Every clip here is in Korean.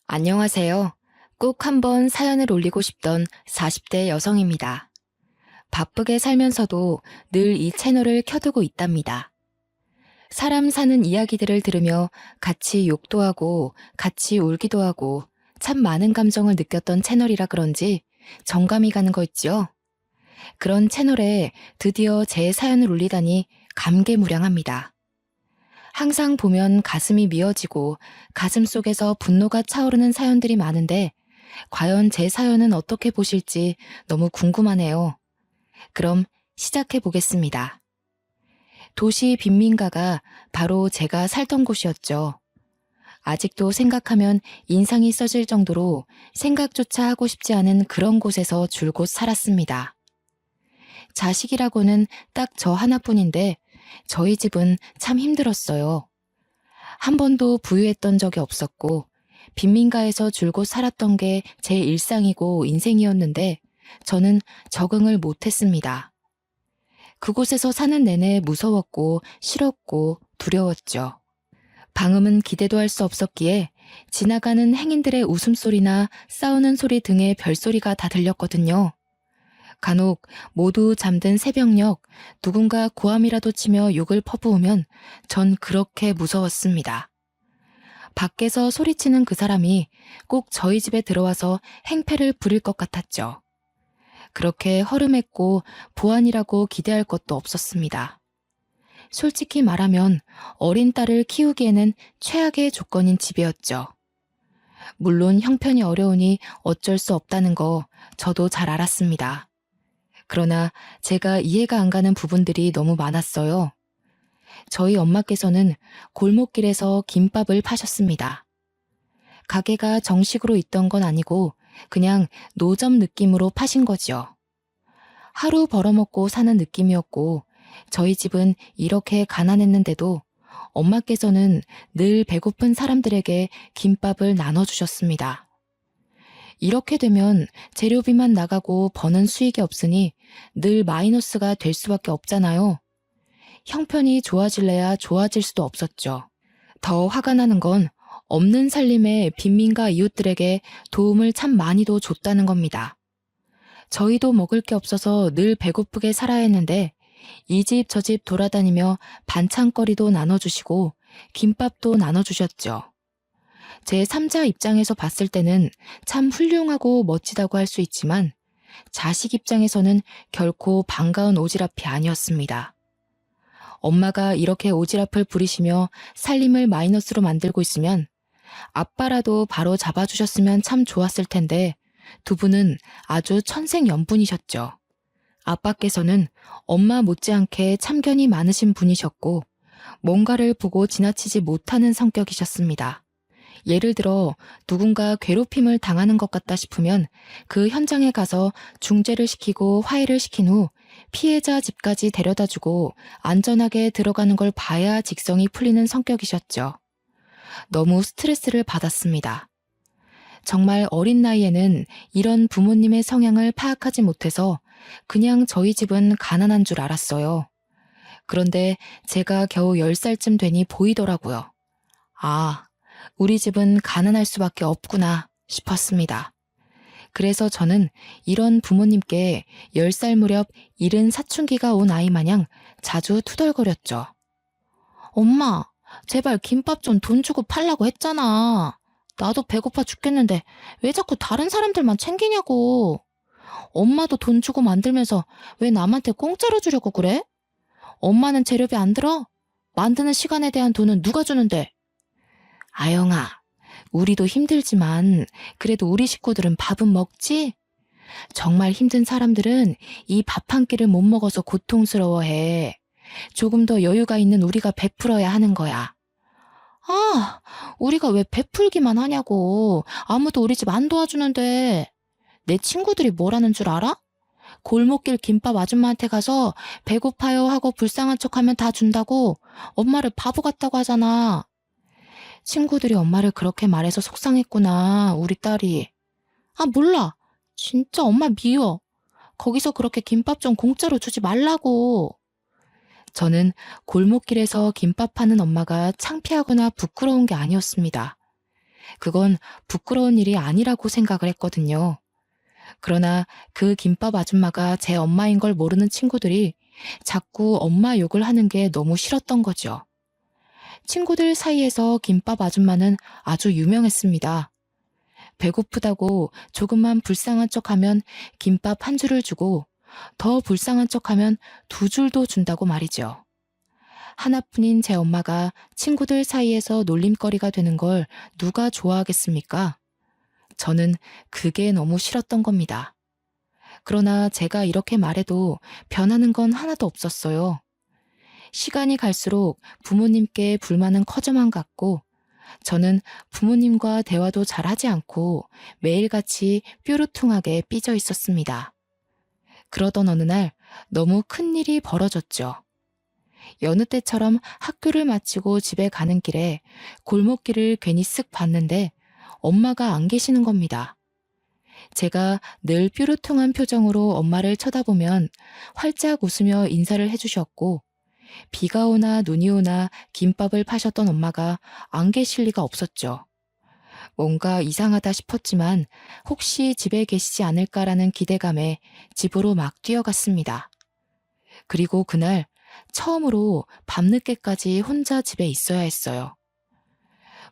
안녕하세요. 꼭 한번 사연을 올리고 싶던 40대 여성입니다. 바쁘게 살면서도 늘 이 채널을 켜두고 있답니다. 사람 사는 이야기들을 들으며 같이 욕도 하고 같이 울기도 하고 참 많은 감정을 느꼈던 채널이라 그런지 정감이 가는 거 있죠? 그런 채널에 드디어 제 사연을 올리다니 감개무량합니다. 항상 보면 가슴이 미어지고 가슴 속에서 분노가 차오르는 사연들이 많은데 과연 제 사연은 어떻게 보실지 너무 궁금하네요. 그럼 시작해 보겠습니다. 도시 빈민가가 바로 제가 살던 곳이었죠. 아직도 생각하면 인상이 써질 정도로 생각조차 하고 싶지 않은 그런 곳에서 줄곧 살았습니다. 자식이라고는 딱 저 하나뿐인데 저희 집은 참 힘들었어요. 한 번도 부유했던 적이 없었고 빈민가에서 줄곧 살았던 게 제 일상이고 인생이었는데 저는 적응을 못했습니다. 그곳에서 사는 내내 무서웠고 싫었고 두려웠죠. 방음은 기대도 할 수 없었기에 지나가는 행인들의 웃음소리나 싸우는 소리 등의 별소리가 다 들렸거든요. 간혹 모두 잠든 새벽녘 누군가 고함이라도 치며 욕을 퍼부으면 전 그렇게 무서웠습니다. 밖에서 소리치는 그 사람이 꼭 저희 집에 들어와서 행패를 부릴 것 같았죠. 그렇게 허름했고 보안이라고 기대할 것도 없었습니다. 솔직히 말하면 어린 딸을 키우기에는 최악의 조건인 집이었죠. 물론 형편이 어려우니 어쩔 수 없다는 거 저도 잘 알았습니다. 그러나 제가 이해가 안 가는 부분들이 너무 많았어요. 저희 엄마께서는 골목길에서 김밥을 파셨습니다. 가게가 정식으로 있던 건 아니고 그냥 노점 느낌으로 파신 거지요. 하루 벌어먹고 사는 느낌이었고 저희 집은 이렇게 가난했는데도 엄마께서는 늘 배고픈 사람들에게 김밥을 나눠주셨습니다. 이렇게 되면 재료비만 나가고 버는 수익이 없으니 늘 마이너스가 될 수밖에 없잖아요. 형편이 좋아질래야 좋아질 수도 없었죠. 더 화가 나는 건 없는 살림에 빈민가 이웃들에게 도움을 참 많이도 줬다는 겁니다. 저희도 먹을 게 없어서 늘 배고프게 살아야 했는데 이 집 저 집 돌아다니며 반찬거리도 나눠주시고 김밥도 나눠주셨죠. 제 3자 입장에서 봤을 때는 참 훌륭하고 멋지다고 할 수 있지만 자식 입장에서는 결코 반가운 오지랖이 아니었습니다. 엄마가 이렇게 오지랖을 부리시며 살림을 마이너스로 만들고 있으면 아빠라도 바로 잡아주셨으면 참 좋았을 텐데 두 분은 아주 천생연분이셨죠. 아빠께서는 엄마 못지않게 참견이 많으신 분이셨고 뭔가를 보고 지나치지 못하는 성격이셨습니다. 예를 들어 누군가 괴롭힘을 당하는 것 같다 싶으면 그 현장에 가서 중재를 시키고 화해를 시킨 후 피해자 집까지 데려다주고 안전하게 들어가는 걸 봐야 직성이 풀리는 성격이셨죠. 너무 스트레스를 받았습니다. 정말 어린 나이에는 이런 부모님의 성향을 파악하지 못해서 그냥 저희 집은 가난한 줄 알았어요. 그런데 제가 겨우 10살쯤 되니 보이더라고요. 아, 우리 집은 가난할 수밖에 없구나 싶었습니다. 그래서 저는 이런 부모님께 10살 무렵 이른 사춘기가 온 아이 마냥 자주 투덜거렸죠. 엄마, 제발 김밥 좀 돈 주고 팔라고 했잖아. 나도 배고파 죽겠는데 왜 자꾸 다른 사람들만 챙기냐고. 엄마도 돈 주고 만들면서 왜 남한테 공짜로 주려고 그래? 엄마는 재료비 안 들어? 만드는 시간에 대한 돈은 누가 주는데? 아영아, 우리도 힘들지만 그래도 우리 식구들은 밥은 먹지? 정말 힘든 사람들은 이 밥 한 끼를 못 먹어서 고통스러워해. 조금 더 여유가 있는 우리가 베풀어야 하는 거야. 아, 우리가 왜 베풀기만 하냐고. 아무도 우리 집 안 도와주는데. 내 친구들이 뭐라는 줄 알아? 골목길 김밥 아줌마한테 가서 배고파요 하고 불쌍한 척하면 다 준다고 엄마를 바보 같다고 하잖아. 친구들이 엄마를 그렇게 말해서 속상했구나, 우리 딸이. 아, 몰라. 진짜 엄마 미워. 거기서 그렇게 김밥 좀 공짜로 주지 말라고. 저는 골목길에서 김밥 파는 엄마가 창피하거나 부끄러운 게 아니었습니다. 그건 부끄러운 일이 아니라고 생각을 했거든요. 그러나 그 김밥 아줌마가 제 엄마인 걸 모르는 친구들이 자꾸 엄마 욕을 하는 게 너무 싫었던 거죠. 친구들 사이에서 김밥 아줌마는 아주 유명했습니다. 배고프다고 조금만 불쌍한 척하면 김밥 한 줄을 주고 더 불쌍한 척하면 두 줄도 준다고 말이죠. 하나뿐인 제 엄마가 친구들 사이에서 놀림거리가 되는 걸 누가 좋아하겠습니까? 저는 그게 너무 싫었던 겁니다. 그러나 제가 이렇게 말해도 변하는 건 하나도 없었어요. 시간이 갈수록 부모님께 불만은 커져만 갔고, 저는 부모님과 대화도 잘 하지 않고 매일같이 뾰루퉁하게 삐져 있었습니다. 그러던 어느 날 너무 큰 일이 벌어졌죠. 여느 때처럼 학교를 마치고 집에 가는 길에 골목길을 괜히 쓱 봤는데 엄마가 안 계시는 겁니다. 제가 늘 뾰루퉁한 표정으로 엄마를 쳐다보면 활짝 웃으며 인사를 해주셨고, 비가 오나 눈이 오나 김밥을 파셨던 엄마가 안 계실 리가 없었죠. 뭔가 이상하다 싶었지만 혹시 집에 계시지 않을까라는 기대감에 집으로 막 뛰어갔습니다. 그리고 그날 처음으로 밤늦게까지 혼자 집에 있어야 했어요.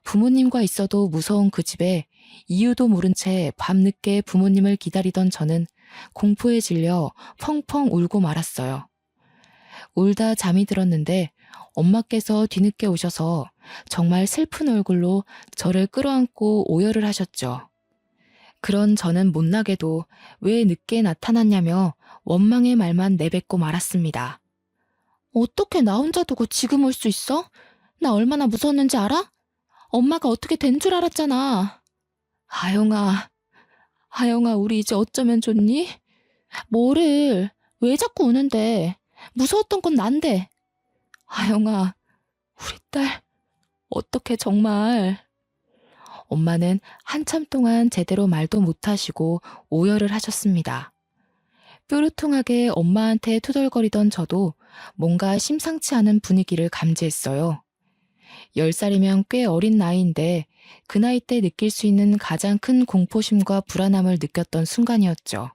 부모님과 있어도 무서운 그 집에 이유도 모른 채 밤늦게 부모님을 기다리던 저는 공포에 질려 펑펑 울고 말았어요. 울다 잠이 들었는데 엄마께서 뒤늦게 오셔서 정말 슬픈 얼굴로 저를 끌어안고 오열을 하셨죠. 그런 저는 못나게도 왜 늦게 나타났냐며 원망의 말만 내뱉고 말았습니다. 어떻게 나 혼자 두고 지금 올 수 있어? 나 얼마나 무서웠는지 알아? 엄마가 어떻게 된 줄 알았잖아. 하영아, 하영아, 우리 이제 어쩌면 좋니? 뭐를, 왜 자꾸 우는데? 무서웠던 건 난데. 하영아, 우리 딸, 어떻게 정말. 엄마는 한참 동안 제대로 말도 못하시고 오열을 하셨습니다. 뾰루퉁하게 엄마한테 투덜거리던 저도 뭔가 심상치 않은 분위기를 감지했어요. 10살이면 꽤 어린 나이인데 그 나이 때 느낄 수 있는 가장 큰 공포심과 불안함을 느꼈던 순간이었죠.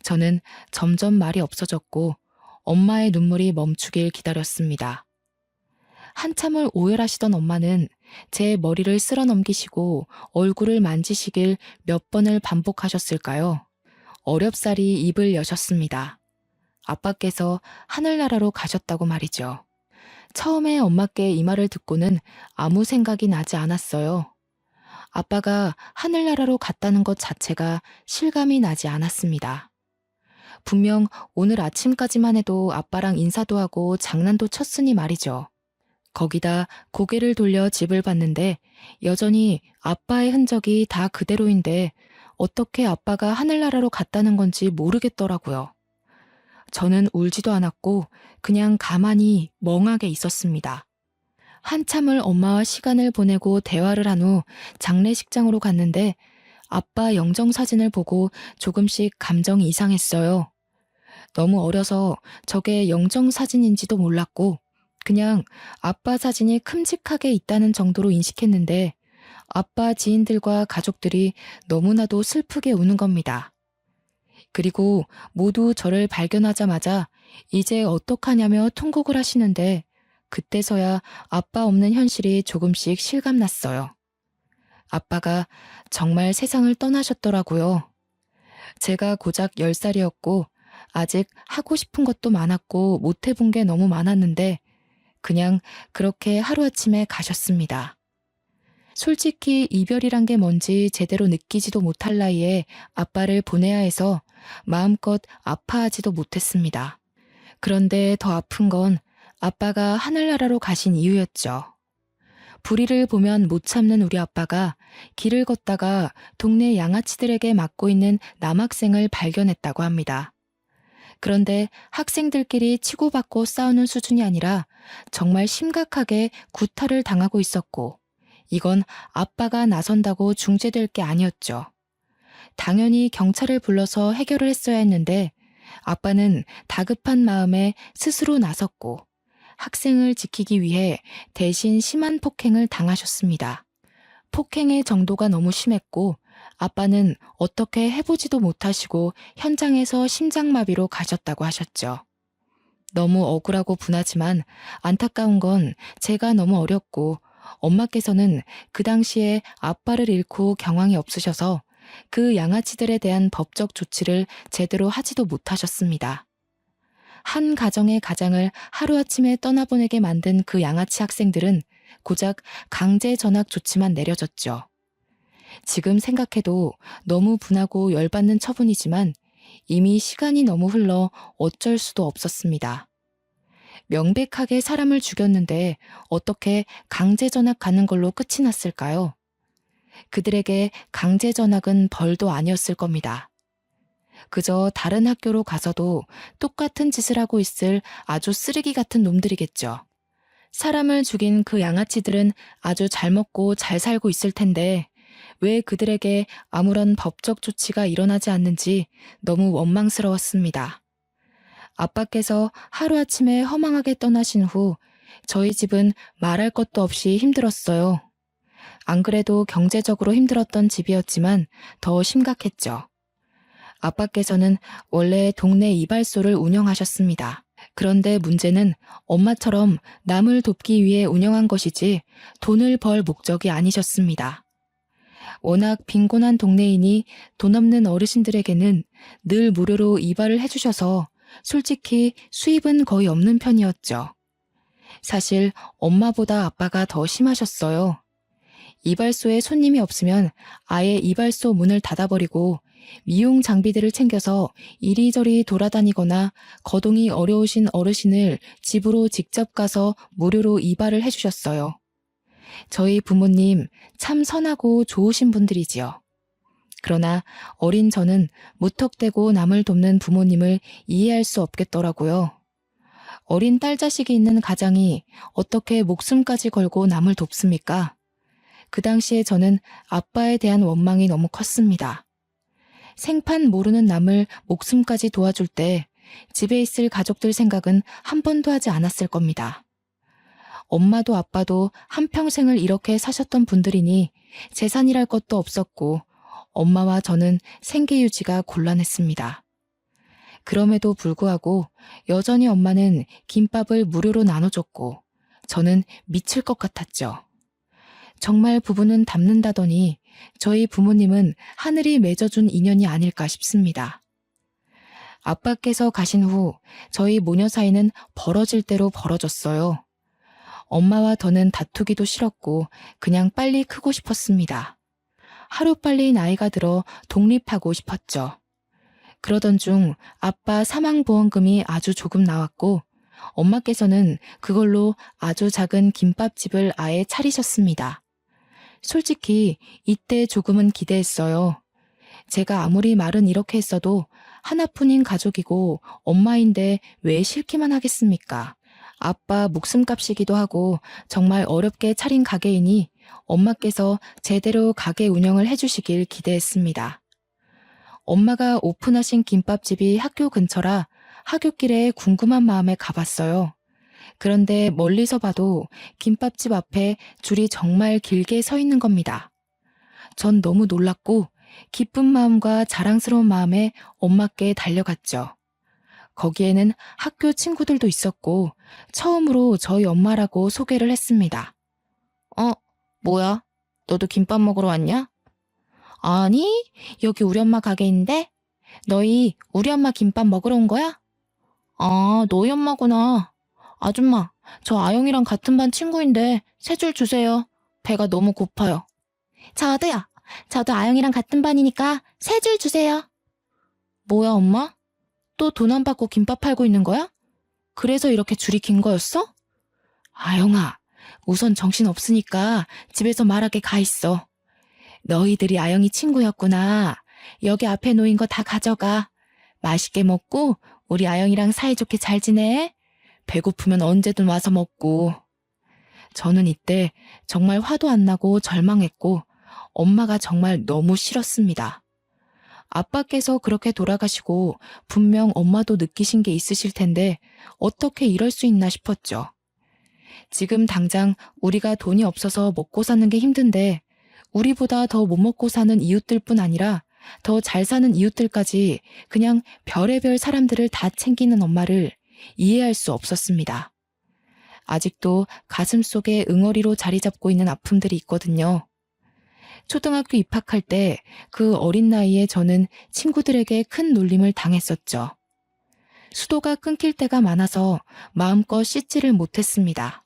저는 점점 말이 없어졌고 엄마의 눈물이 멈추길 기다렸습니다. 한참을 오열하시던 엄마는 제 머리를 쓸어 넘기시고 얼굴을 만지시길 몇 번을 반복하셨을까요? 어렵사리 입을 여셨습니다. 아빠께서 하늘나라로 가셨다고 말이죠. 처음에 엄마께 이 말을 듣고는 아무 생각이 나지 않았어요. 아빠가 하늘나라로 갔다는 것 자체가 실감이 나지 않았습니다. 분명 오늘 아침까지만 해도 아빠랑 인사도 하고 장난도 쳤으니 말이죠. 거기다 고개를 돌려 집을 봤는데 여전히 아빠의 흔적이 다 그대로인데 어떻게 아빠가 하늘나라로 갔다는 건지 모르겠더라고요. 저는 울지도 않았고 그냥 가만히 멍하게 있었습니다. 한참을 엄마와 시간을 보내고 대화를 한 후 장례식장으로 갔는데 아빠 영정사진을 보고 조금씩 감정이 이상했어요. 너무 어려서 저게 영정사진인지도 몰랐고 그냥 아빠 사진이 큼직하게 있다는 정도로 인식했는데 아빠 지인들과 가족들이 너무나도 슬프게 우는 겁니다. 그리고 모두 저를 발견하자마자 이제 어떡하냐며 통곡을 하시는데 그때서야 아빠 없는 현실이 조금씩 실감났어요. 아빠가 정말 세상을 떠나셨더라고요. 제가 고작 10살이었고 아직 하고 싶은 것도 많았고 못 해본 게 너무 많았는데 그냥 그렇게 하루아침에 가셨습니다. 솔직히 이별이란 게 뭔지 제대로 느끼지도 못할 나이에 아빠를 보내야 해서 마음껏 아파하지도 못했습니다. 그런데 더 아픈 건 아빠가 하늘나라로 가신 이유였죠. 불의를 보면 못 참는 우리 아빠가 길을 걷다가 동네 양아치들에게 맞고 있는 남학생을 발견했다고 합니다. 그런데 학생들끼리 치고받고 싸우는 수준이 아니라 정말 심각하게 구타를 당하고 있었고 이건 아빠가 나선다고 중재될 게 아니었죠. 당연히 경찰을 불러서 해결을 했어야 했는데 아빠는 다급한 마음에 스스로 나섰고 학생을 지키기 위해 대신 심한 폭행을 당하셨습니다. 폭행의 정도가 너무 심했고 아빠는 어떻게 해보지도 못하시고 현장에서 심장마비로 가셨다고 하셨죠. 너무 억울하고 분하지만 안타까운 건 제가 너무 어렸고 엄마께서는 그 당시에 아빠를 잃고 경황이 없으셔서 그 양아치들에 대한 법적 조치를 제대로 하지도 못하셨습니다. 한 가정의 가장을 하루아침에 떠나보내게 만든 그 양아치 학생들은 고작 강제 전학 조치만 내려졌죠. 지금 생각해도 너무 분하고 열받는 처분이지만 이미 시간이 너무 흘러 어쩔 수도 없었습니다. 명백하게 사람을 죽였는데 어떻게 강제 전학 가는 걸로 끝이 났을까요? 그들에게 강제 전학은 벌도 아니었을 겁니다. 그저 다른 학교로 가서도 똑같은 짓을 하고 있을 아주 쓰레기 같은 놈들이겠죠. 사람을 죽인 그 양아치들은 아주 잘 먹고 잘 살고 있을 텐데 왜 그들에게 아무런 법적 조치가 일어나지 않는지 너무 원망스러웠습니다. 아빠께서 하루아침에 허망하게 떠나신 후 저희 집은 말할 것도 없이 힘들었어요. 안 그래도 경제적으로 힘들었던 집이었지만 더 심각했죠. 아빠께서는 원래 동네 이발소를 운영하셨습니다. 그런데 문제는 엄마처럼 남을 돕기 위해 운영한 것이지 돈을 벌 목적이 아니셨습니다. 워낙 빈곤한 동네이니 돈 없는 어르신들에게는 늘 무료로 이발을 해주셔서 솔직히 수입은 거의 없는 편이었죠. 사실 엄마보다 아빠가 더 심하셨어요. 이발소에 손님이 없으면 아예 이발소 문을 닫아버리고 미용 장비들을 챙겨서 이리저리 돌아다니거나 거동이 어려우신 어르신을 집으로 직접 가서 무료로 이발을 해주셨어요. 저희 부모님 참 선하고 좋으신 분들이지요. 그러나 어린 저는 무턱대고 남을 돕는 부모님을 이해할 수 없겠더라고요. 어린 딸 자식이 있는 가장이 어떻게 목숨까지 걸고 남을 돕습니까? 그 당시에 저는 아빠에 대한 원망이 너무 컸습니다. 생판 모르는 남을 목숨까지 도와줄 때 집에 있을 가족들 생각은 한 번도 하지 않았을 겁니다. 엄마도 아빠도 한평생을 이렇게 사셨던 분들이니 재산이랄 것도 없었고 엄마와 저는 생계 유지가 곤란했습니다. 그럼에도 불구하고 여전히 엄마는 김밥을 무료로 나눠줬고 저는 미칠 것 같았죠. 정말 부부는 닮는다더니 저희 부모님은 하늘이 맺어준 인연이 아닐까 싶습니다. 아빠께서 가신 후 저희 모녀 사이는 벌어질 대로 벌어졌어요. 엄마와 더는 다투기도 싫었고 그냥 빨리 크고 싶었습니다. 하루빨리 나이가 들어 독립하고 싶었죠. 그러던 중 아빠 사망보험금이 아주 조금 나왔고 엄마께서는 그걸로 아주 작은 김밥집을 아예 차리셨습니다. 솔직히 이때 조금은 기대했어요. 제가 아무리 말은 이렇게 했어도 하나뿐인 가족이고 엄마인데 왜 싫기만 하겠습니까? 아빠 목숨값이기도 하고 정말 어렵게 차린 가게이니 엄마께서 제대로 가게 운영을 해주시길 기대했습니다. 엄마가 오픈하신 김밥집이 학교 근처라 하굣길에 궁금한 마음에 가봤어요. 그런데 멀리서 봐도 김밥집 앞에 줄이 정말 길게 서 있는 겁니다. 전 너무 놀랐고 기쁜 마음과 자랑스러운 마음에 엄마께 달려갔죠. 거기에는 학교 친구들도 있었고 처음으로 저희 엄마라고 소개를 했습니다. 뭐야? 너도 김밥 먹으러 왔냐? 아니, 여기 우리 엄마 가게인데? 너희 우리 엄마 김밥 먹으러 온 거야? 아, 너희 엄마구나. 아줌마, 저 아영이랑 같은 반 친구인데 세 줄 주세요. 배가 너무 고파요. 저도요. 저도 아영이랑 같은 반이니까 세 줄 주세요. 뭐야, 엄마? 또 돈 안 받고 김밥 팔고 있는 거야? 그래서 이렇게 줄이 긴 거였어? 아영아, 우선 정신 없으니까 집에서 말하게 가 있어. 너희들이 아영이 친구였구나. 여기 앞에 놓인 거 다 가져가. 맛있게 먹고 우리 아영이랑 사이좋게 잘 지내. 배고프면 언제든 와서 먹고. 저는 이때 정말 화도 안 나고 절망했고 엄마가 정말 너무 싫었습니다. 아빠께서 그렇게 돌아가시고 분명 엄마도 느끼신 게 있으실 텐데 어떻게 이럴 수 있나 싶었죠. 지금 당장 우리가 돈이 없어서 먹고 사는 게 힘든데 우리보다 더 못 먹고 사는 이웃들뿐 아니라 더 잘 사는 이웃들까지 그냥 별의별 사람들을 다 챙기는 엄마를 이해할 수 없었습니다. 아직도 가슴 속에 응어리로 자리 잡고 있는 아픔들이 있거든요. 초등학교 입학할 때 그 어린 나이에 저는 친구들에게 큰 놀림을 당했었죠. 수도가 끊길 때가 많아서 마음껏 씻지를 못했습니다.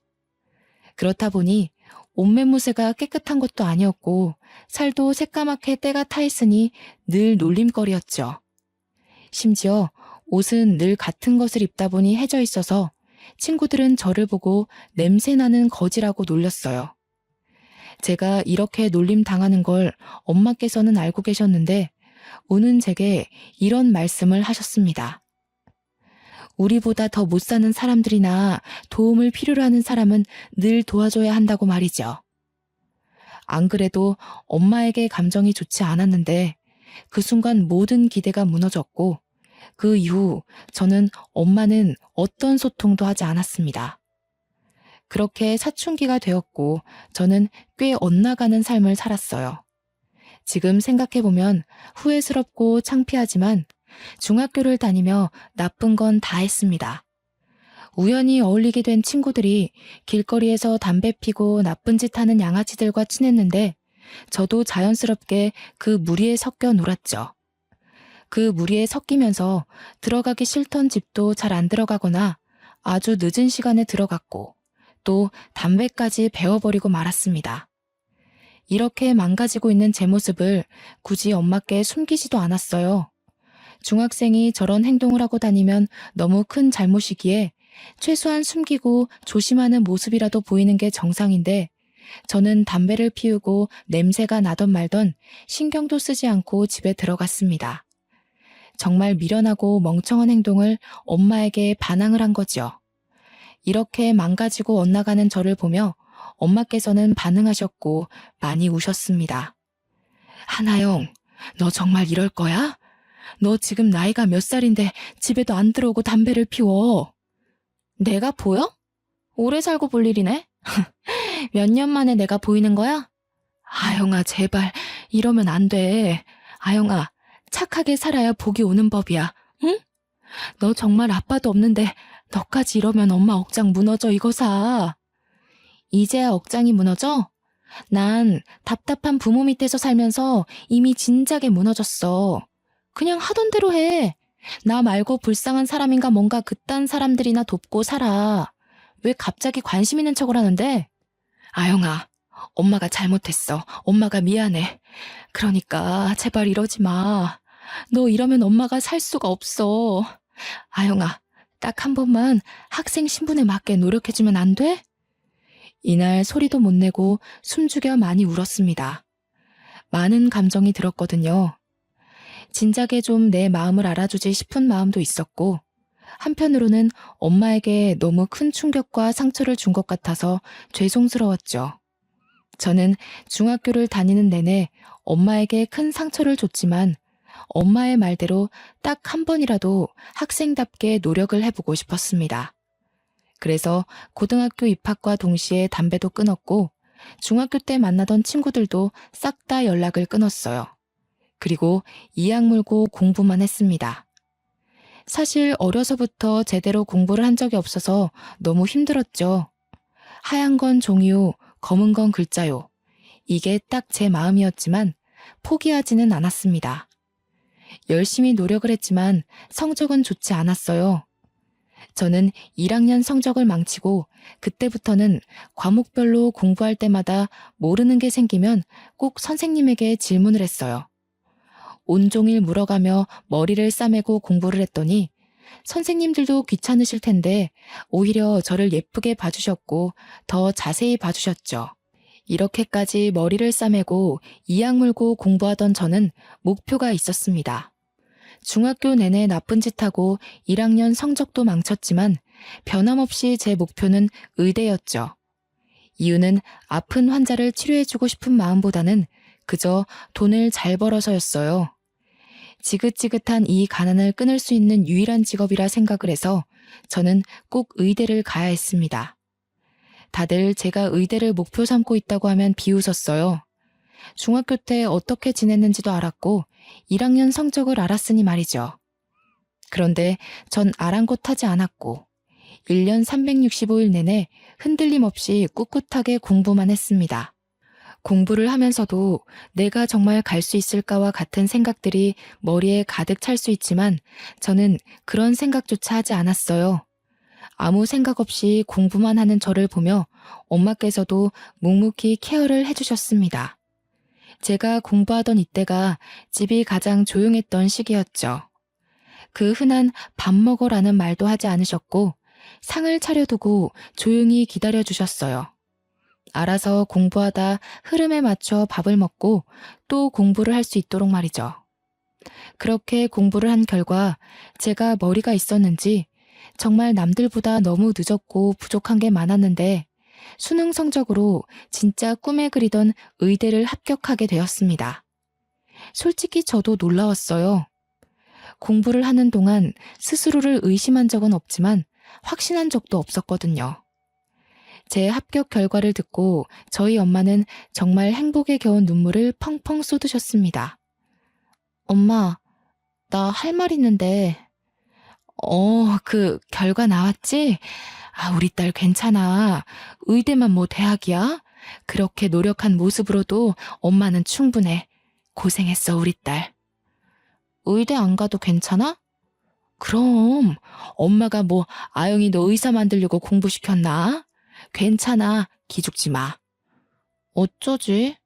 그렇다 보니 옷매무새가 깨끗한 것도 아니었고 살도 새까맣게 때가 타 있으니 늘 놀림거리였죠. 심지어 옷은 늘 같은 것을 입다 보니 해져 있어서 친구들은 저를 보고 냄새나는 거지라고 놀렸어요. 제가 이렇게 놀림 당하는 걸 엄마께서는 알고 계셨는데 우는 제게 이런 말씀을 하셨습니다. 우리보다 더 못 사는 사람들이나 도움을 필요로 하는 사람은 늘 도와줘야 한다고 말이죠. 안 그래도 엄마에게 감정이 좋지 않았는데 그 순간 모든 기대가 무너졌고 그 이후 저는 엄마는 어떤 소통도 하지 않았습니다. 그렇게 사춘기가 되었고 저는 꽤 엇나가는 삶을 살았어요. 지금 생각해보면 후회스럽고 창피하지만 중학교를 다니며 나쁜 건 다 했습니다. 우연히 어울리게 된 친구들이 길거리에서 담배 피고 나쁜 짓 하는 양아치들과 친했는데 저도 자연스럽게 그 무리에 섞여 놀았죠. 그 무리에 섞이면서 들어가기 싫던 집도 잘 안 들어가거나 아주 늦은 시간에 들어갔고 또 담배까지 배워버리고 말았습니다. 이렇게 망가지고 있는 제 모습을 굳이 엄마께 숨기지도 않았어요. 중학생이 저런 행동을 하고 다니면 너무 큰 잘못이기에 최소한 숨기고 조심하는 모습이라도 보이는 게 정상인데 저는 담배를 피우고 냄새가 나던 말던 신경도 쓰지 않고 집에 들어갔습니다. 정말 미련하고 멍청한 행동을 엄마에게 반항을 한 거죠. 이렇게 망가지고 엇나가는 저를 보며 엄마께서는 반응하셨고 많이 우셨습니다. 하나영, 너 정말 이럴 거야? 너 지금 나이가 몇 살인데 집에도 안 들어오고 담배를 피워. 내가 보여? 오래 살고 볼 일이네? 몇 년 만에 내가 보이는 거야? 아영아, 제발 이러면 안 돼. 아영아, 착하게 살아야 복이 오는 법이야. 응? 너 정말 아빠도 없는데 너까지 이러면 엄마 억장 무너져 이거사. 이제야 억장이 무너져? 난 답답한 부모 밑에서 살면서 이미 진작에 무너졌어. 그냥 하던 대로 해. 나 말고 불쌍한 사람인가 뭔가 그딴 사람들이나 돕고 살아. 왜 갑자기 관심 있는 척을 하는데? 아영아, 엄마가 잘못했어. 엄마가 미안해. 그러니까 제발 이러지 마. 너 이러면 엄마가 살 수가 없어. 아영아, 딱 한 번만 학생 신분에 맞게 노력해주면 안 돼? 이날 소리도 못 내고 숨죽여 많이 울었습니다. 많은 감정이 들었거든요. 진작에 좀 내 마음을 알아주지 싶은 마음도 있었고 한편으로는 엄마에게 너무 큰 충격과 상처를 준 것 같아서 죄송스러웠죠. 저는 중학교를 다니는 내내 엄마에게 큰 상처를 줬지만 엄마의 말대로 딱 한 번이라도 학생답게 노력을 해보고 싶었습니다. 그래서 고등학교 입학과 동시에 담배도 끊었고 중학교 때 만나던 친구들도 싹 다 연락을 끊었어요. 그리고 이악 물고 공부만 했습니다. 사실 어려서부터 제대로 공부를 한 적이 없어서 너무 힘들었죠. 하얀 건 종이요, 검은 건 글자요. 이게 딱 제 마음이었지만 포기하지는 않았습니다. 열심히 노력을 했지만 성적은 좋지 않았어요. 저는 1학년 성적을 망치고 그때부터는 과목별로 공부할 때마다 모르는 게 생기면 꼭 선생님에게 질문을 했어요. 온종일 물어가며 머리를 싸매고 공부를 했더니 선생님들도 귀찮으실 텐데 오히려 저를 예쁘게 봐주셨고 더 자세히 봐주셨죠. 이렇게까지 머리를 싸매고 이악 물고 공부하던 저는 목표가 있었습니다. 중학교 내내 나쁜 짓 하고 1학년 성적도 망쳤지만 변함없이 제 목표는 의대였죠. 이유는 아픈 환자를 치료해주고 싶은 마음보다는 그저 돈을 잘 벌어서였어요. 지긋지긋한 이 가난을 끊을 수 있는 유일한 직업이라 생각을 해서 저는 꼭 의대를 가야 했습니다. 다들 제가 의대를 목표 삼고 있다고 하면 비웃었어요. 중학교 때 어떻게 지냈는지도 알았고 1학년 성적을 알았으니 말이죠. 그런데 전 아랑곳하지 않았고 1년 365일 내내 흔들림 없이 꿋꿋하게 공부만 했습니다. 공부를 하면서도 내가 정말 갈 수 있을까와 같은 생각들이 머리에 가득 찰 수 있지만 저는 그런 생각조차 하지 않았어요. 아무 생각 없이 공부만 하는 저를 보며 엄마께서도 묵묵히 케어를 해주셨습니다. 제가 공부하던 이때가 집이 가장 조용했던 시기였죠. 그 흔한 밥 먹어라는 말도 하지 않으셨고 상을 차려두고 조용히 기다려주셨어요. 알아서 공부하다 흐름에 맞춰 밥을 먹고 또 공부를 할 수 있도록 말이죠. 그렇게 공부를 한 결과 제가 머리가 있었는지 정말 남들보다 너무 늦었고 부족한 게 많았는데 수능 성적으로 진짜 꿈에 그리던 의대를 합격하게 되었습니다. 솔직히 저도 놀라웠어요. 공부를 하는 동안 스스로를 의심한 적은 없지만 확신한 적도 없었거든요. 제 합격 결과를 듣고 저희 엄마는 정말 행복에 겨운 눈물을 펑펑 쏟으셨습니다. 엄마, 나 할 말 있는데. 그 결과 나왔지? 우리 딸 괜찮아. 의대만 뭐 대학이야? 그렇게 노력한 모습으로도 엄마는 충분해. 고생했어, 우리 딸. 의대 안 가도 괜찮아? 그럼 엄마가 뭐 아영이 너 의사 만들려고 공부시켰나? 괜찮아, 기죽지 마. 어쩌지?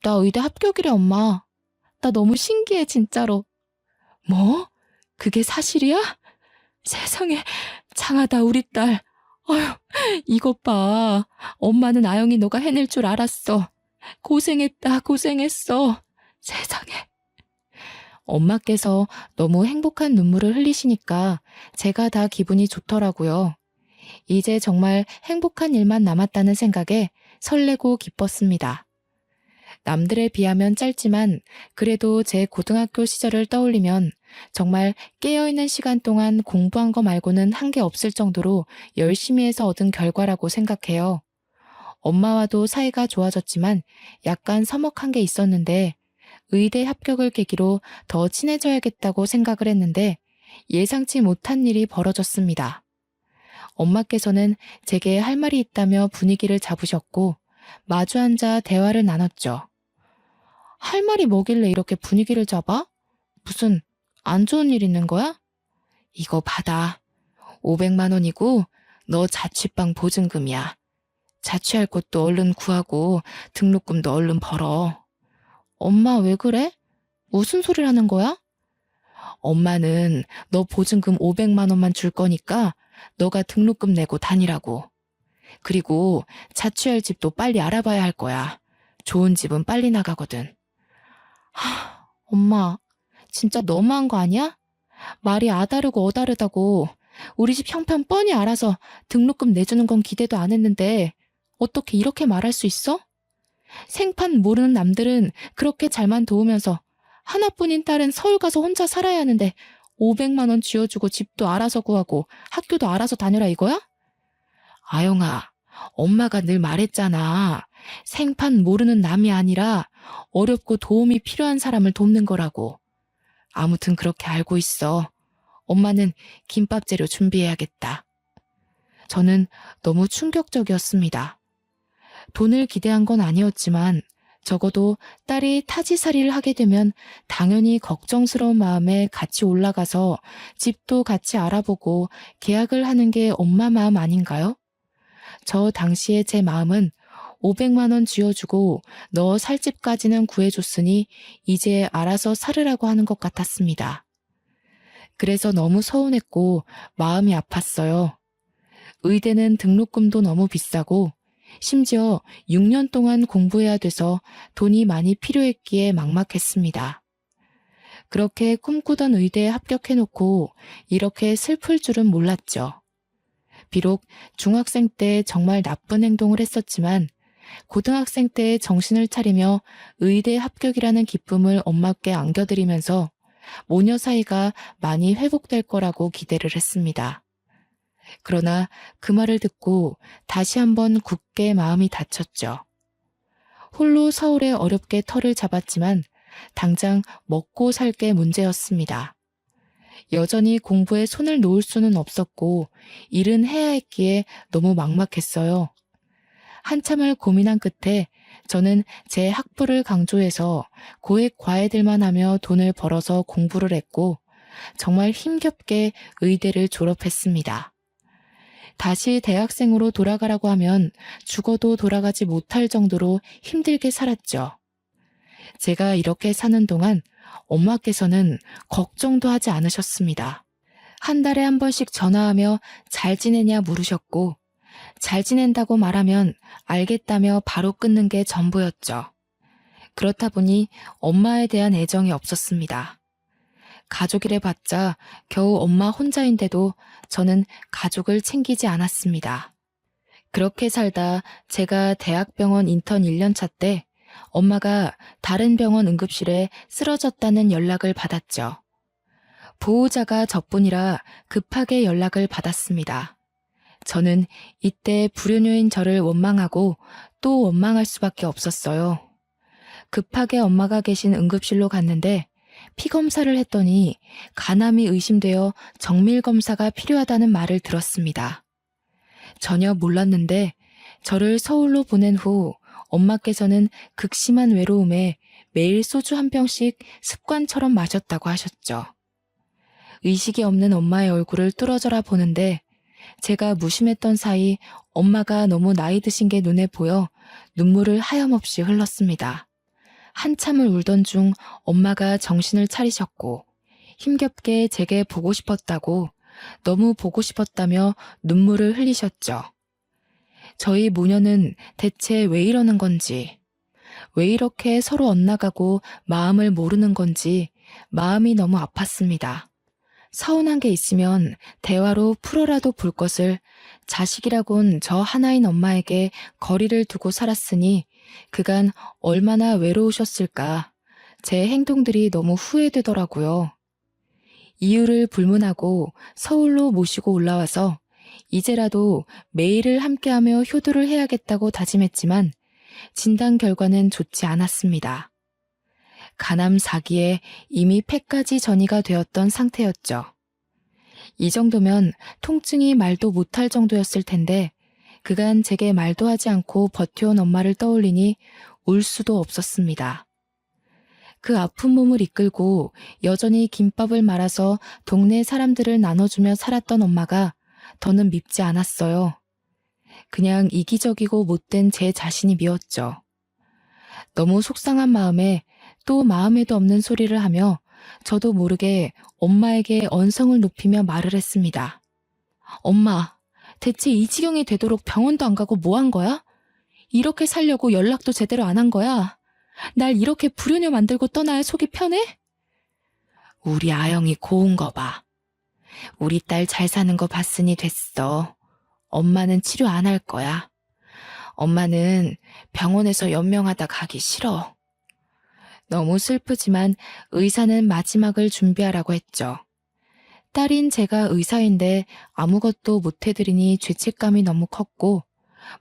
나 의대 합격이래, 엄마. 나 너무 신기해, 진짜로. 뭐? 그게 사실이야? 세상에, 장하다, 우리 딸. 어휴, 이것 봐. 엄마는 아영이 너가 해낼 줄 알았어. 고생했다, 고생했어. 세상에. 엄마께서 너무 행복한 눈물을 흘리시니까 제가 다 기분이 좋더라고요. 이제 정말 행복한 일만 남았다는 생각에 설레고 기뻤습니다. 남들에 비하면 짧지만 그래도 제 고등학교 시절을 떠올리면 정말 깨어있는 시간 동안 공부한 거 말고는 한 게 없을 정도로 열심히 해서 얻은 결과라고 생각해요. 엄마와도 사이가 좋아졌지만 약간 서먹한 게 있었는데 의대 합격을 계기로 더 친해져야겠다고 생각을 했는데 예상치 못한 일이 벌어졌습니다. 엄마께서는 제게 할 말이 있다며 분위기를 잡으셨고 마주 앉아 대화를 나눴죠. 할 말이 뭐길래 이렇게 분위기를 잡아? 무슨 안 좋은 일 있는 거야? 이거 받아. 500만 원이고 너 자취방 보증금이야. 자취할 곳도 얼른 구하고 등록금도 얼른 벌어. 엄마 왜 그래? 무슨 소리를 하는 거야? 엄마는 너 보증금 500만 원만 줄 거니까 너가 등록금 내고 다니라고. 그리고 자취할 집도 빨리 알아봐야 할 거야. 좋은 집은 빨리 나가거든. 엄마, 진짜 너무한 거 아니야? 말이 아다르고 어다르다고. 우리 집 형편 뻔히 알아서 등록금 내주는 건 기대도 안 했는데 어떻게 이렇게 말할 수 있어? 생판 모르는 남들은 그렇게 잘만 도우면서 하나뿐인 딸은 서울 가서 혼자 살아야 하는데 500만 원 쥐어주고 집도 알아서 구하고 학교도 알아서 다녀라 이거야? 아영아, 엄마가 늘 말했잖아. 생판 모르는 남이 아니라 어렵고 도움이 필요한 사람을 돕는 거라고. 아무튼 그렇게 알고 있어. 엄마는 김밥 재료 준비해야겠다. 저는 너무 충격적이었습니다. 돈을 기대한 건 아니었지만 적어도 딸이 타지살이를 하게 되면 당연히 걱정스러운 마음에 같이 올라가서 집도 같이 알아보고 계약을 하는 게 엄마 마음 아닌가요? 저 당시에 제 마음은 500만 원 쥐어주고 너 살 집까지는 구해줬으니 이제 알아서 살으라고 하는 것 같았습니다. 그래서 너무 서운했고 마음이 아팠어요. 의대는 등록금도 너무 비싸고 심지어 6년 동안 공부해야 돼서 돈이 많이 필요했기에 막막했습니다. 그렇게 꿈꾸던 의대에 합격해놓고 이렇게 슬플 줄은 몰랐죠. 비록 중학생 때 정말 나쁜 행동을 했었지만 고등학생 때 정신을 차리며 의대 합격이라는 기쁨을 엄마께 안겨드리면서 모녀 사이가 많이 회복될 거라고 기대를 했습니다. 그러나 그 말을 듣고 다시 한번 굳게 마음이 다쳤죠. 홀로 서울에 어렵게 터를 잡았지만 당장 먹고 살 게 문제였습니다. 여전히 공부에 손을 놓을 수는 없었고 일은 해야 했기에 너무 막막했어요. 한참을 고민한 끝에 저는 제 학부를 강조해서 고액 과외들만 하며 돈을 벌어서 공부를 했고 정말 힘겹게 의대를 졸업했습니다. 다시 대학생으로 돌아가라고 하면 죽어도 돌아가지 못할 정도로 힘들게 살았죠. 제가 이렇게 사는 동안 엄마께서는 걱정도 하지 않으셨습니다. 한 달에 한 번씩 전화하며 잘 지내냐 물으셨고 잘 지낸다고 말하면 알겠다며 바로 끊는 게 전부였죠. 그렇다 보니 엄마에 대한 애정이 없었습니다. 가족이래 봤자 겨우 엄마 혼자인데도 저는 가족을 챙기지 않았습니다. 그렇게 살다 제가 대학병원 인턴 1년차 때 엄마가 다른 병원 응급실에 쓰러졌다는 연락을 받았죠. 보호자가 저뿐이라 급하게 연락을 받았습니다. 저는 이때 불효녀인 저를 원망하고 또 원망할 수밖에 없었어요. 급하게 엄마가 계신 응급실로 갔는데 피검사를 했더니 간암이 의심되어 정밀검사가 필요하다는 말을 들었습니다. 전혀 몰랐는데 저를 서울로 보낸 후 엄마께서는 극심한 외로움에 매일 소주 한 병씩 습관처럼 마셨다고 하셨죠. 의식이 없는 엄마의 얼굴을 뚫어져라 보는데 제가 무심했던 사이 엄마가 너무 나이 드신 게 눈에 보여 눈물을 하염없이 흘렀습니다. 한참을 울던 중 엄마가 정신을 차리셨고 힘겹게 제게 보고 싶었다고 너무 보고 싶었다며 눈물을 흘리셨죠. 저희 모녀는 대체 왜 이러는 건지, 왜 이렇게 서로 엇나가고 마음을 모르는 건지 마음이 너무 아팠습니다. 서운한 게 있으면 대화로 풀어라도 볼 것을 자식이라곤 저 하나인 엄마에게 거리를 두고 살았으니 그간 얼마나 외로우셨을까. 제 행동들이 너무 후회되더라고요. 이유를 불문하고 서울로 모시고 올라와서 이제라도 매일을 함께하며 효도를 해야겠다고 다짐했지만 진단 결과는 좋지 않았습니다. 간암 4기에 이미 폐까지 전이가 되었던 상태였죠. 이 정도면 통증이 말도 못할 정도였을 텐데 그간 제게 말도 하지 않고 버텨온 엄마를 떠올리니 울 수도 없었습니다. 그 아픈 몸을 이끌고 여전히 김밥을 말아서 동네 사람들을 나눠주며 살았던 엄마가 더는 밉지 않았어요. 그냥 이기적이고 못된 제 자신이 미웠죠. 너무 속상한 마음에 또 마음에도 없는 소리를 하며 저도 모르게 엄마에게 언성을 높이며 말을 했습니다. 엄마, 대체 이 지경이 되도록 병원도 안 가고 뭐 한 거야? 이렇게 살려고 연락도 제대로 안 한 거야? 날 이렇게 불효녀 만들고 떠나야 속이 편해? 우리 아영이 고운 거 봐. 우리 딸 잘 사는 거 봤으니 됐어. 엄마는 치료 안 할 거야. 엄마는 병원에서 연명하다 가기 싫어. 너무 슬프지만 의사는 마지막을 준비하라고 했죠. 딸인 제가 의사인데 아무것도 못해드리니 죄책감이 너무 컸고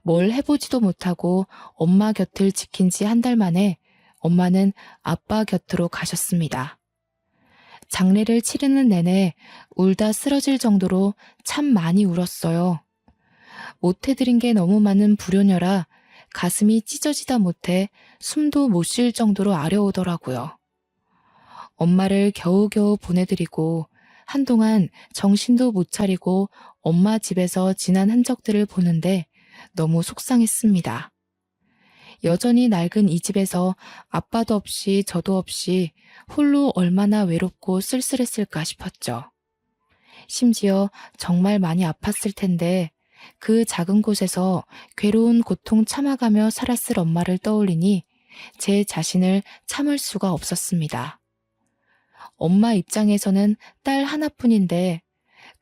뭘 해보지도 못하고 엄마 곁을 지킨 지 한 달 만에 엄마는 아빠 곁으로 가셨습니다. 장례를 치르는 내내 울다 쓰러질 정도로 참 많이 울었어요. 못해드린 게 너무 많은 불효녀라 가슴이 찢어지다 못해 숨도 못 쉴 정도로 아려오더라고요. 엄마를 겨우겨우 보내드리고 한동안 정신도 못 차리고 엄마 집에서 지난 흔적들을 보는데 너무 속상했습니다. 여전히 낡은 이 집에서 아빠도 없이 저도 없이 홀로 얼마나 외롭고 쓸쓸했을까 싶었죠. 심지어 정말 많이 아팠을 텐데 그 작은 곳에서 괴로운 고통 참아가며 살았을 엄마를 떠올리니 제 자신을 참을 수가 없었습니다. 엄마 입장에서는 딸 하나뿐인데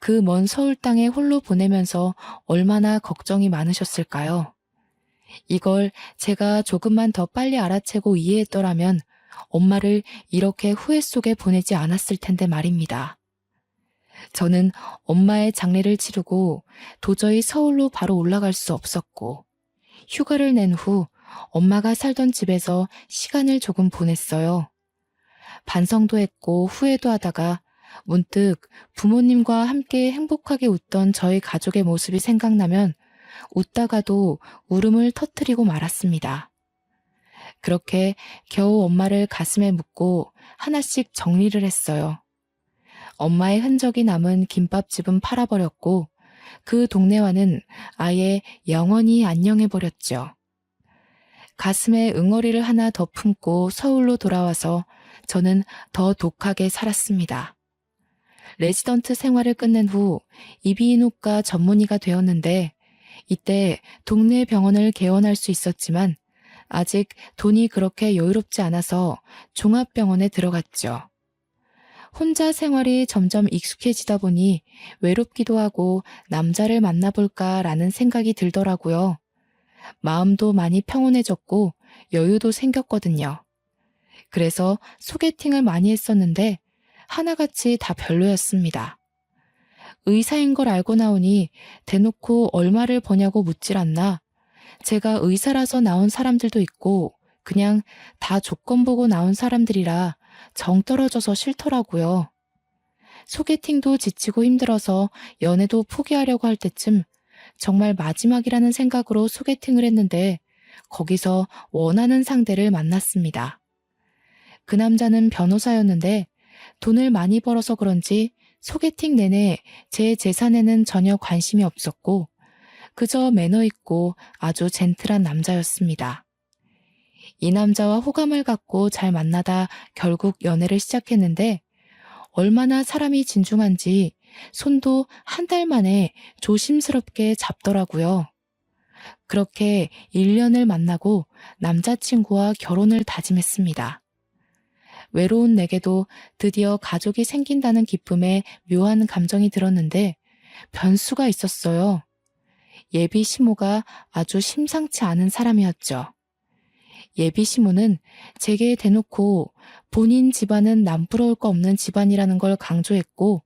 그 먼 서울 땅에 홀로 보내면서 얼마나 걱정이 많으셨을까요? 이걸 제가 조금만 더 빨리 알아채고 이해했더라면 엄마를 이렇게 후회 속에 보내지 않았을 텐데 말입니다. 저는 엄마의 장례를 치르고 도저히 서울로 바로 올라갈 수 없었고 휴가를 낸 후 엄마가 살던 집에서 시간을 조금 보냈어요. 반성도 했고 후회도 하다가 문득 부모님과 함께 행복하게 웃던 저희 가족의 모습이 생각나면 웃다가도 울음을 터뜨리고 말았습니다. 그렇게 겨우 엄마를 가슴에 묻고 하나씩 정리를 했어요. 엄마의 흔적이 남은 김밥집은 팔아버렸고 그 동네와는 아예 영원히 안녕해버렸죠. 가슴에 응어리를 하나 더 품고 서울로 돌아와서 저는 더 독하게 살았습니다. 레지던트 생활을 끝낸 후 이비인후과 전문의가 되었는데 이때 동네 병원을 개원할 수 있었지만 아직 돈이 그렇게 여유롭지 않아서 종합병원에 들어갔죠. 혼자 생활이 점점 익숙해지다 보니 외롭기도 하고 남자를 만나볼까라는 생각이 들더라고요. 마음도 많이 평온해졌고 여유도 생겼거든요. 그래서 소개팅을 많이 했었는데 하나같이 다 별로였습니다. 의사인 걸 알고 나오니 대놓고 얼마를 버냐고 묻질 않나. 제가 의사라서 나온 사람들도 있고 그냥 다 조건 보고 나온 사람들이라 정 떨어져서 싫더라고요. 소개팅도 지치고 힘들어서 연애도 포기하려고 할 때쯤 정말 마지막이라는 생각으로 소개팅을 했는데 거기서 원하는 상대를 만났습니다. 그 남자는 변호사였는데 돈을 많이 벌어서 그런지 소개팅 내내 제 재산에는 전혀 관심이 없었고 그저 매너 있고 아주 젠틀한 남자였습니다. 이 남자와 호감을 갖고 잘 만나다 결국 연애를 시작했는데 얼마나 사람이 진중한지 손도 한 달 만에 조심스럽게 잡더라고요. 그렇게 1년을 만나고 남자친구와 결혼을 다짐했습니다. 외로운 내게도 드디어 가족이 생긴다는 기쁨에 묘한 감정이 들었는데 변수가 있었어요. 예비 시모가 아주 심상치 않은 사람이었죠. 예비 시모는 제게 대놓고 본인 집안은 남부러울 거 없는 집안이라는 걸 강조했고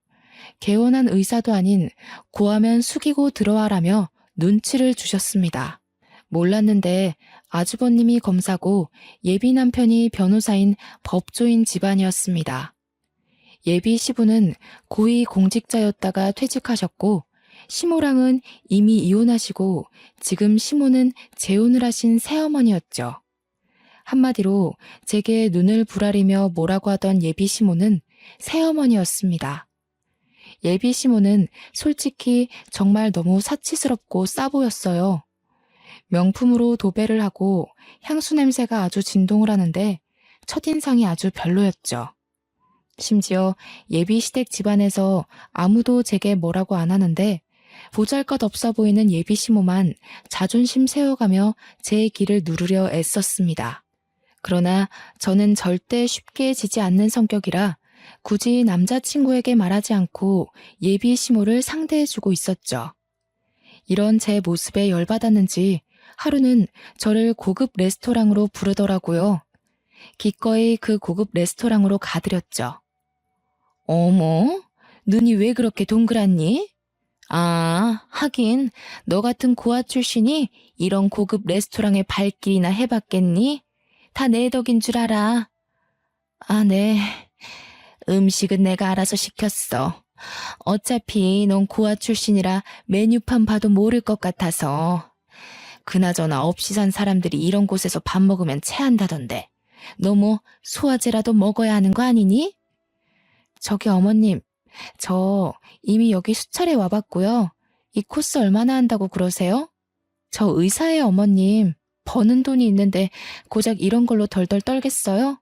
개원한 의사도 아닌 고하면 숙이고 들어와라며 눈치를 주셨습니다. 몰랐는데 아주버님이 검사고 예비 남편이 변호사인 법조인 집안이었습니다. 예비 시부는 고위 공직자였다가 퇴직하셨고 시모랑은 이미 이혼하시고 지금 시모는 재혼을 하신 새어머니였죠. 한마디로 제게 눈을 부라리며 뭐라고 하던 예비 시모는 새어머니였습니다. 예비 시모는 솔직히 정말 너무 사치스럽고 싸 보였어요. 명품으로 도배를 하고 향수 냄새가 아주 진동을 하는데 첫인상이 아주 별로였죠. 심지어 예비 시댁 집안에서 아무도 제게 뭐라고 안 하는데 보잘것없어 보이는 예비 시모만 자존심 세워가며 제 길을 누르려 애썼습니다. 그러나 저는 절대 쉽게 지지 않는 성격이라 굳이 남자친구에게 말하지 않고 예비 시모를 상대해주고 있었죠. 이런 제 모습에 열받았는지 하루는 저를 고급 레스토랑으로 부르더라고요. 기꺼이 그 고급 레스토랑으로 가드렸죠. 어머, 눈이 왜 그렇게 동그랗니? 아, 하긴 너 같은 고아 출신이 이런 고급 레스토랑에 발길이나 해봤겠니? 다 내 덕인 줄 알아. 아, 네. 음식은 내가 알아서 시켰어. 어차피 넌 고아 출신이라 메뉴판 봐도 모를 것 같아서. 그나저나 없이 산 사람들이 이런 곳에서 밥 먹으면 체한다던데. 너 뭐 소화제라도 먹어야 하는 거 아니니? 저기 어머님, 저 이미 여기 수차례 와봤고요. 이 코스 얼마나 한다고 그러세요? 저 의사예요, 어머님. 버는 돈이 있는데 고작 이런 걸로 덜덜 떨겠어요?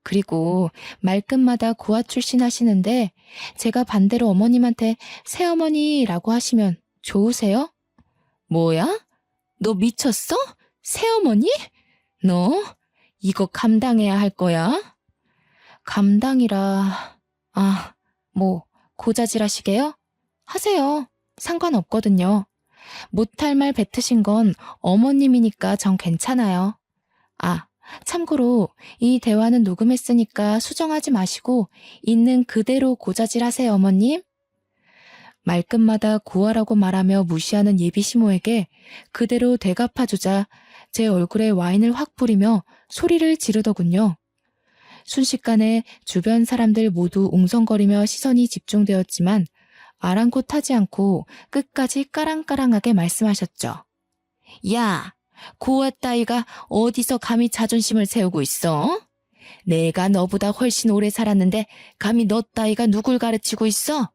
그리고 말끝마다 고아 출신 하시는데 제가 반대로 어머님한테 새어머니라고 하시면 좋으세요? 뭐야? 너 미쳤어? 새어머니? 너 이거 감당해야 할 거야? 감당이라... 아, 뭐 고자질 하시게요? 하세요. 상관없거든요. 못할 말 뱉으신 건 어머님이니까 전 괜찮아요. 아, 참고로 이 대화는 녹음했으니까 수정하지 마시고 있는 그대로 고자질 하세요, 어머님. 말끝마다 고아라고 말하며 무시하는 예비 시모에게 그대로 되갚아주자 제 얼굴에 와인을 확 뿌리며 소리를 지르더군요. 순식간에 주변 사람들 모두 웅성거리며 시선이 집중되었지만 아랑곳하지 않고 끝까지 까랑까랑하게 말씀하셨죠. 야, 고아 따위가 어디서 감히 자존심을 세우고 있어? 내가 너보다 훨씬 오래 살았는데 감히 너 따위가 누굴 가르치고 있어?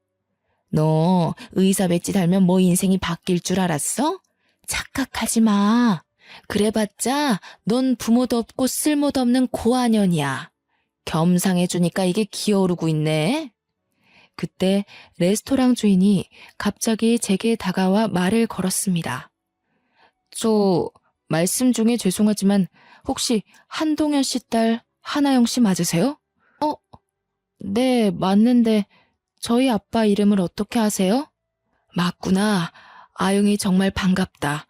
너 의사 배지 달면 뭐 인생이 바뀔 줄 알았어? 착각하지 마. 그래봤자 넌 부모도 없고 쓸모도 없는 고아년이야. 겸상해주니까 이게 기어오르고 있네. 그때 레스토랑 주인이 갑자기 제게 다가와 말을 걸었습니다. 저 말씀 중에 죄송하지만 혹시 한동현 씨 딸 하나영 씨 맞으세요? 네, 맞는데 저희 아빠 이름을 어떻게 아세요? 맞구나. 아영이 정말 반갑다.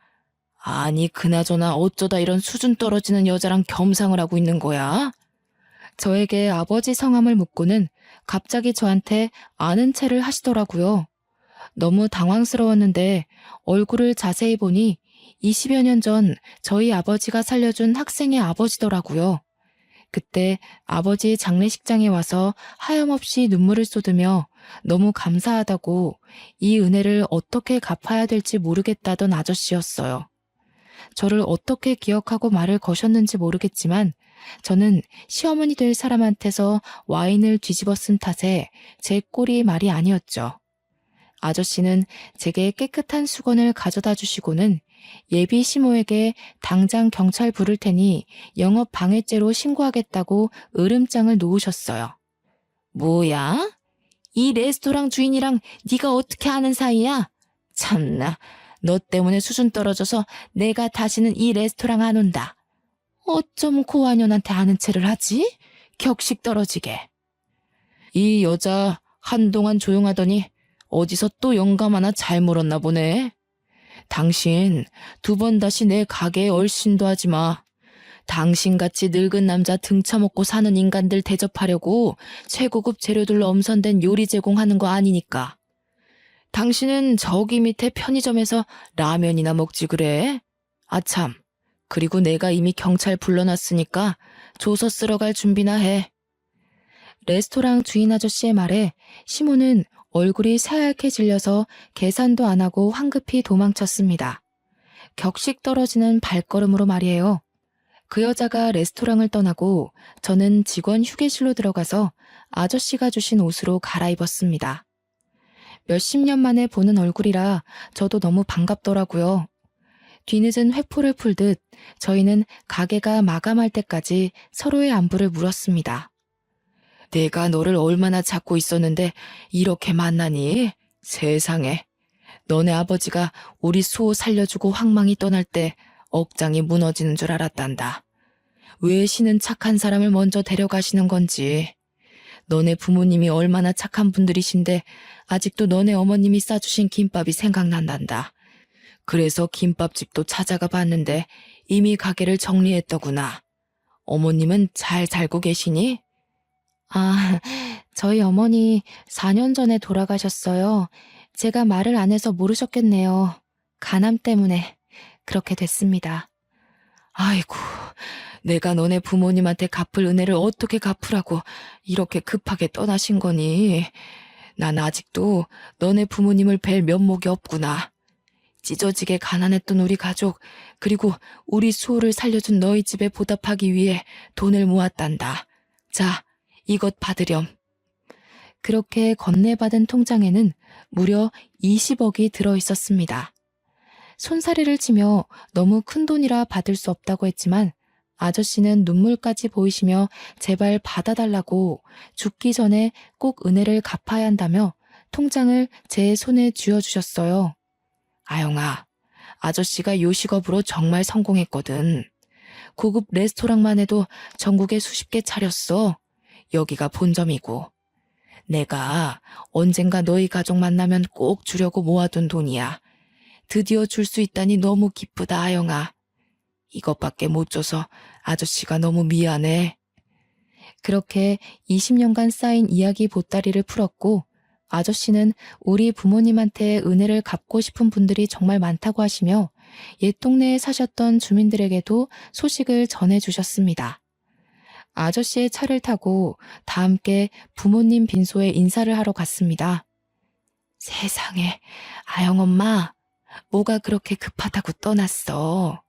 아니, 그나저나 어쩌다 이런 수준 떨어지는 여자랑 겸상을 하고 있는 거야? 저에게 아버지 성함을 묻고는 갑자기 저한테 아는 체를 하시더라고요. 너무 당황스러웠는데 얼굴을 자세히 보니 20여 년 전 저희 아버지가 살려준 학생의 아버지더라고요. 그때 아버지 장례식장에 와서 하염없이 눈물을 쏟으며 너무 감사하다고 이 은혜를 어떻게 갚아야 될지 모르겠다던 아저씨였어요. 저를 어떻게 기억하고 말을 거셨는지 모르겠지만 저는 시어머니 될 사람한테서 와인을 뒤집어 쓴 탓에 제 꼴이 말이 아니었죠. 아저씨는 제게 깨끗한 수건을 가져다 주시고는 예비 시모에게 당장 경찰 부를 테니 영업 방해죄로 신고하겠다고 으름장을 놓으셨어요. 뭐야? 이 레스토랑 주인이랑 네가 어떻게 아는 사이야? 참나, 너 때문에 수준 떨어져서 내가 다시는 이 레스토랑 안 온다. 어쩜 고아년한테 아는 체를 하지? 격식 떨어지게. 이 여자 한동안 조용하더니 어디서 또 영감 하나 잘 물었나 보네. 당신 2번 다시 내 가게에 얼씬도 하지 마. 당신같이 늙은 남자 등쳐먹고 사는 인간들 대접하려고 최고급 재료들로 엄선된 요리 제공하는 거 아니니까. 당신은 저기 밑에 편의점에서 라면이나 먹지 그래? 아참, 그리고 내가 이미 경찰 불러놨으니까 조서 쓰러 갈 준비나 해. 레스토랑 주인 아저씨의 말에 시모는 얼굴이 새하얗게 질려서 계산도 안 하고 황급히 도망쳤습니다. 격식 떨어지는 발걸음으로 말이에요. 그 여자가 레스토랑을 떠나고 저는 직원 휴게실로 들어가서 아저씨가 주신 옷으로 갈아입었습니다. 몇십 년 만에 보는 얼굴이라 저도 너무 반갑더라고요. 뒤늦은 회포를 풀듯 저희는 가게가 마감할 때까지 서로의 안부를 물었습니다. 내가 너를 얼마나 찾고 있었는데 이렇게 만나니? 세상에. 너네 아버지가 우리 수호 살려주고 황망히 떠날 때 억장이 무너지는 줄 알았단다. 왜 신은 착한 사람을 먼저 데려가시는 건지. 너네 부모님이 얼마나 착한 분들이신데 아직도 너네 어머님이 싸주신 김밥이 생각난단다. 그래서 김밥집도 찾아가 봤는데 이미 가게를 정리했더구나. 어머님은 잘 살고 계시니? 아, 저희 어머니 4년 전에 돌아가셨어요. 제가 말을 안 해서 모르셨겠네요. 간암 때문에 그렇게 됐습니다. 아이고, 내가 너네 부모님한테 갚을 은혜를 어떻게 갚으라고 이렇게 급하게 떠나신 거니? 난 아직도 너네 부모님을 뵐 면목이 없구나. 찢어지게 가난했던 우리 가족, 그리고 우리 수호를 살려준 너희 집에 보답하기 위해 돈을 모았단다. 자, 이것 받으렴. 그렇게 건네받은 통장에는 무려 20억이 들어있었습니다. 손사래를 치며 너무 큰 돈이라 받을 수 없다고 했지만 아저씨는 눈물까지 보이시며 제발 받아달라고 죽기 전에 꼭 은혜를 갚아야 한다며 통장을 제 손에 쥐어주셨어요. 아영아, 아저씨가 요식업으로 정말 성공했거든. 고급 레스토랑만 해도 전국에 수십 개 차렸어. 여기가 본점이고. 내가 언젠가 너희 가족 만나면 꼭 주려고 모아둔 돈이야. 드디어 줄 수 있다니 너무 기쁘다, 아영아. 이것밖에 못 줘서 아저씨가 너무 미안해. 그렇게 20년간 쌓인 이야기 보따리를 풀었고 아저씨는 우리 부모님한테 은혜를 갚고 싶은 분들이 정말 많다고 하시며 옛 동네에 사셨던 주민들에게도 소식을 전해주셨습니다. 아저씨의 차를 타고 다 함께 부모님 빈소에 인사를 하러 갔습니다. 세상에, 아영 엄마, 뭐가 그렇게 급하다고 떠났어.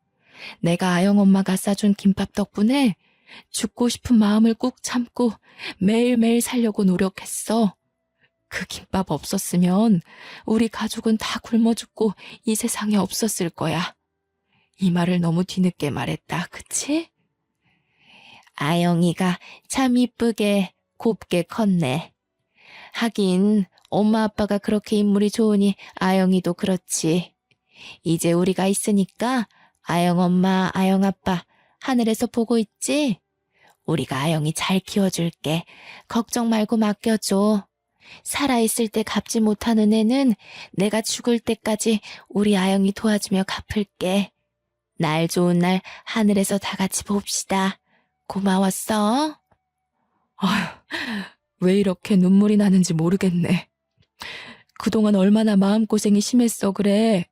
내가 아영 엄마가 싸준 김밥 덕분에 죽고 싶은 마음을 꾹 참고 매일매일 살려고 노력했어. 그 김밥 없었으면 우리 가족은 다 굶어 죽고 이 세상에 없었을 거야. 이 말을 너무 뒤늦게 말했다, 그치? 아영이가 참 이쁘게 곱게 컸네. 하긴 엄마 아빠가 그렇게 인물이 좋으니 아영이도 그렇지. 이제 우리가 있으니까 아영 엄마, 아영 아빠 하늘에서 보고 있지? 우리가 아영이 잘 키워줄게. 걱정 말고 맡겨줘. 살아있을 때 갚지 못하는 애는 내가 죽을 때까지 우리 아영이 도와주며 갚을게. 날 좋은 날 하늘에서 다 같이 봅시다. 고마웠어. 아휴, 왜 이렇게 눈물이 나는지 모르겠네. 그동안 얼마나 마음고생이 심했어, 그래.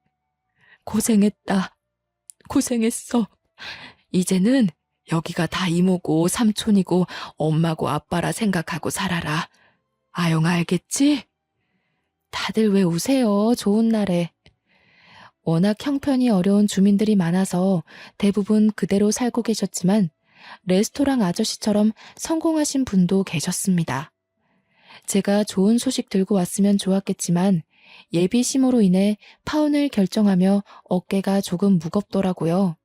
고생했다. 고생했어. 이제는 여기가 다 이모고 삼촌이고 엄마고 아빠라 생각하고 살아라. 아영아, 알겠지? 다들 왜 우세요, 좋은 날에. 워낙 형편이 어려운 주민들이 많아서 대부분 그대로 살고 계셨지만 레스토랑 아저씨처럼 성공하신 분도 계셨습니다. 제가 좋은 소식 들고 왔으면 좋았겠지만 예비 심호로 인해 파혼을 결정하며 어깨가 조금 무겁더라고요.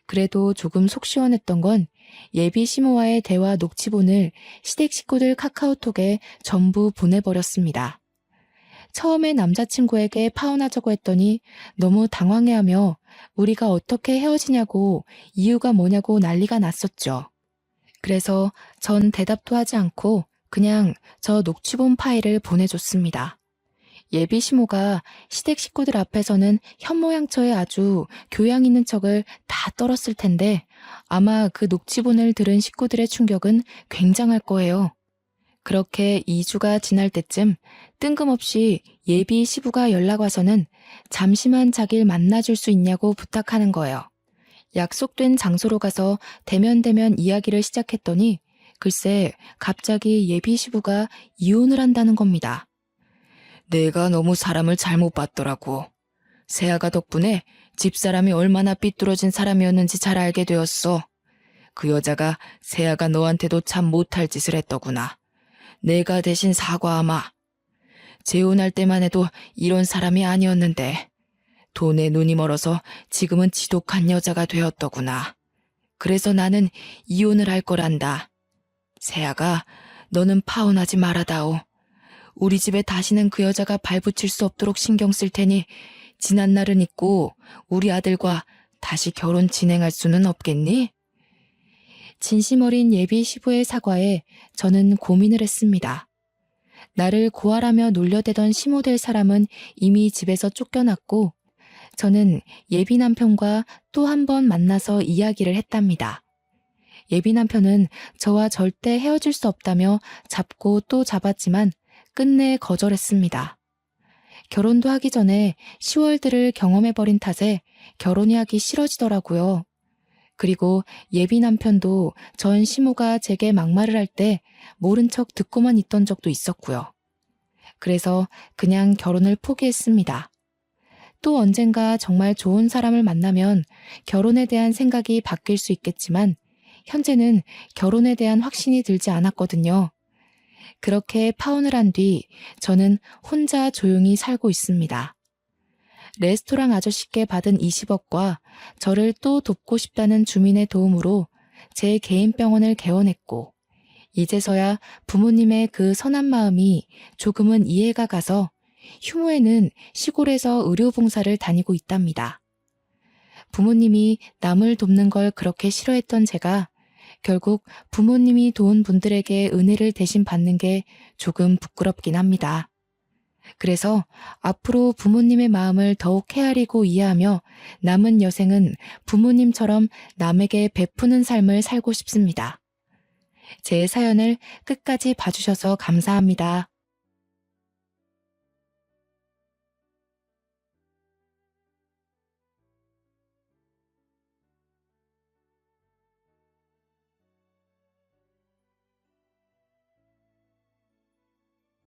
그래도 조금 속 시원했던 건 예비 심호와의 대화 녹취본을 시댁 식구들 카카오톡에 전부 보내버렸습니다. 처음에 남자친구에게 파혼하자고 했더니 너무 당황해하며 우리가 어떻게 헤어지냐고 이유가 뭐냐고 난리가 났었죠. 그래서 전 대답도 하지 않고 그냥 저 녹취본 파일을 보내줬습니다. 예비 시모가 시댁 식구들 앞에서는 현모양처에 아주 교양 있는 척을 다 떨었을 텐데 아마 그 녹취본을 들은 식구들의 충격은 굉장할 거예요. 그렇게 2주가 지날 때쯤 뜬금없이 예비 시부가 연락 와서는 잠시만 자기를 만나줄 수 있냐고 부탁하는 거예요. 약속된 장소로 가서 대면대면 이야기를 시작했더니 글쎄 갑자기 예비 시부가 이혼을 한다는 겁니다. 내가 너무 사람을 잘못 봤더라고. 세아가 덕분에 집사람이 얼마나 삐뚤어진 사람이었는지 잘 알게 되었어. 그 여자가 세아가 너한테도 참 못할 짓을 했더구나. 내가 대신 사과하마. 재혼할 때만 해도 이런 사람이 아니었는데 돈에 눈이 멀어서 지금은 지독한 여자가 되었더구나. 그래서 나는 이혼을 할 거란다. 세아가 너는 파혼하지 말아다오. 우리 집에 다시는 그 여자가 발붙일 수 없도록 신경 쓸 테니 지난 날은 잊고 우리 아들과 다시 결혼 진행할 수는 없겠니? 진심 어린 예비 시부의 사과에 저는 고민을 했습니다. 나를 고아라며 놀려대던 시모될 사람은 이미 집에서 쫓겨났고 저는 예비 남편과 또 한 번 만나서 이야기를 했답니다. 예비 남편은 저와 절대 헤어질 수 없다며 잡고 또 잡았지만 끝내 거절했습니다. 결혼도 하기 전에 10월들을 경험해버린 탓에 결혼이 하기 싫어지더라고요. 그리고 예비 남편도 전 시모가 제게 막말을 할 때 모른 척 듣고만 있던 적도 있었고요. 그래서 그냥 결혼을 포기했습니다. 또 언젠가 정말 좋은 사람을 만나면 결혼에 대한 생각이 바뀔 수 있겠지만 현재는 결혼에 대한 확신이 들지 않았거든요. 그렇게 파혼을 한 뒤 저는 혼자 조용히 살고 있습니다. 레스토랑 아저씨께 받은 20억과 저를 또 돕고 싶다는 주민의 도움으로 제 개인 병원을 개원했고 이제서야 부모님의 그 선한 마음이 조금은 이해가 가서 휴무에는 시골에서 의료봉사를 다니고 있답니다. 부모님이 남을 돕는 걸 그렇게 싫어했던 제가 결국 부모님이 도운 분들에게 은혜를 대신 받는 게 조금 부끄럽긴 합니다. 그래서 앞으로 부모님의 마음을 더욱 헤아리고 이해하며 남은 여생은 부모님처럼 남에게 베푸는 삶을 살고 싶습니다. 제 사연을 끝까지 봐주셔서 감사합니다.